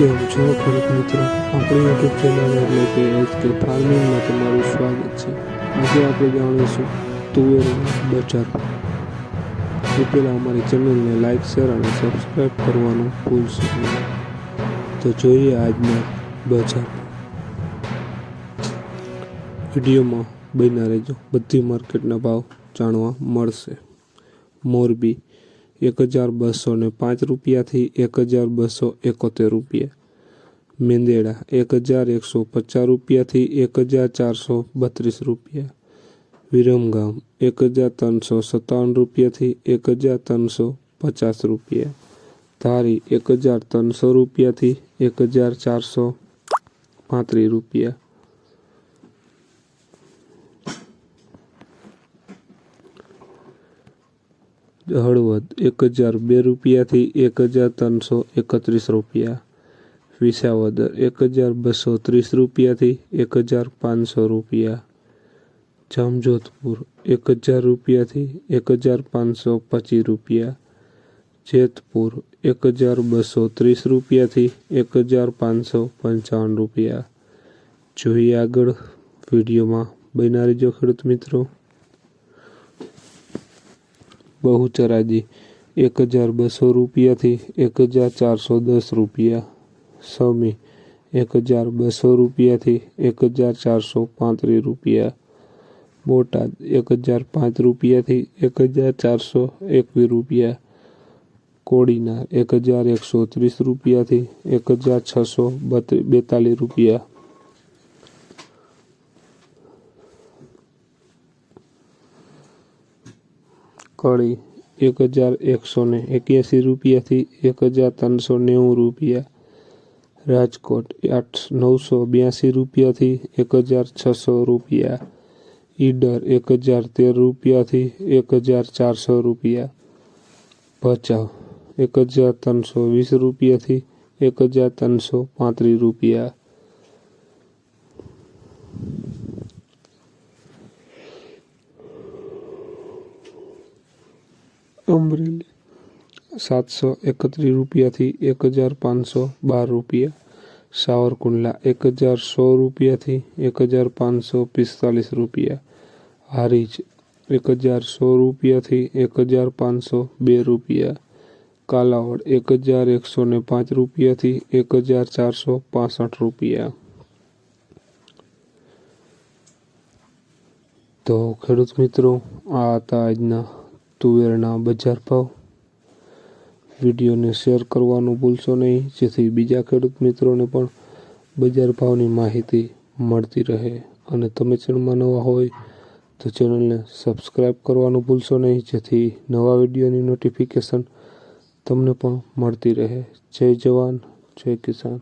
કેમ છો ખેડૂત મિત્રો, આપણી યુટ્યુબ ચેનલ એટલે કે HK ફાર્મિંગમાં તમારું સ્વાગત છે। આજે આપણે જાણીશું તુવેરના બજાર ભાવ। એ પહેલાં અમારી ચેનલને લાઇક, શેર અને સબસ્ક્રાઈબ કરવાનું ભૂલશો નહીં। તો જોઈએ આજના બજાર ભાવ। વિડીયોમાં બન્યા રહેજો, બધી માર્કેટના ભાવ જાણવા મળશે। મોરબી 1205 રૂપિયાથી 1271 રૂપિયા, મેંદેડા 1150 રૂપિયાથી 1432 રૂપિયા, વિરમગામ 1357 રૂપિયાથી 1350 રૂપિયા, ધારી 1300 રૂપિયાથી 1435 રૂપિયા, હળવદ 1002 રૂપિયાથી 1331 રૂપિયા, વિસાવદર 1230 રૂપિયાથી 1500 રૂપિયા, જામજોધપુર 1000 રૂપિયાથી 1525 રૂપિયા, જેતપુર 1230 રૂપિયાથી 1555 રૂપિયા। જોઈએ આગળ, વિડીયોમાં બન્યા રહેજો ખેડૂત મિત્રો। બહુચરાજી 1200 રૂપિયાથી 1410 રૂપિયા, સમી 1200 રૂપિયાથી 1435 રૂપિયા, બોટાદ 1005 રૂપિયાથી 1421 રૂપિયા, કોડીનાર 1130 રૂપિયાથી 1642 રૂપિયા, કળી 1181 રૂપિયાથી 1390 રૂપિયા, રાજકોટ 982 રૂપિયાથી 1600 રૂપિયા, ઈડર 1013 રૂપિયાથી 1400 રૂપિયા, ભચાઉ 1320 રૂપિયાથી 1335 રૂપિયા, અમરેલી 731 રૂપિયાથી 1512 રૂપિયા, સાવરકુંડલા 1016 રૂપિયાથી 1545 રૂપિયા, હારીજ 1016 રૂપિયાથી 1502 રૂપિયા, કાલાવડ 1105 રૂપિયાથી 1465 રૂપિયા। તો ખેડૂત મિત્રો, આ હતા આજના તુવેરના બજાર ભાવ। વિડીયોને શેર કરવાનું ભૂલશો નહીં, જેથી બીજા ખેડૂત મિત્રોને પણ બજાર ભાવની માહિતી મળતી રહે। અને તમે ચેનલમાં નવા હોય તો ચેનલને સબસ્ક્રાઈબ કરવાનું ભૂલશો નહીં, જેથી નવા વિડીયોની નોટિફિકેશન તમને પણ મળતી રહે। જય જવાન, જય કિસાન।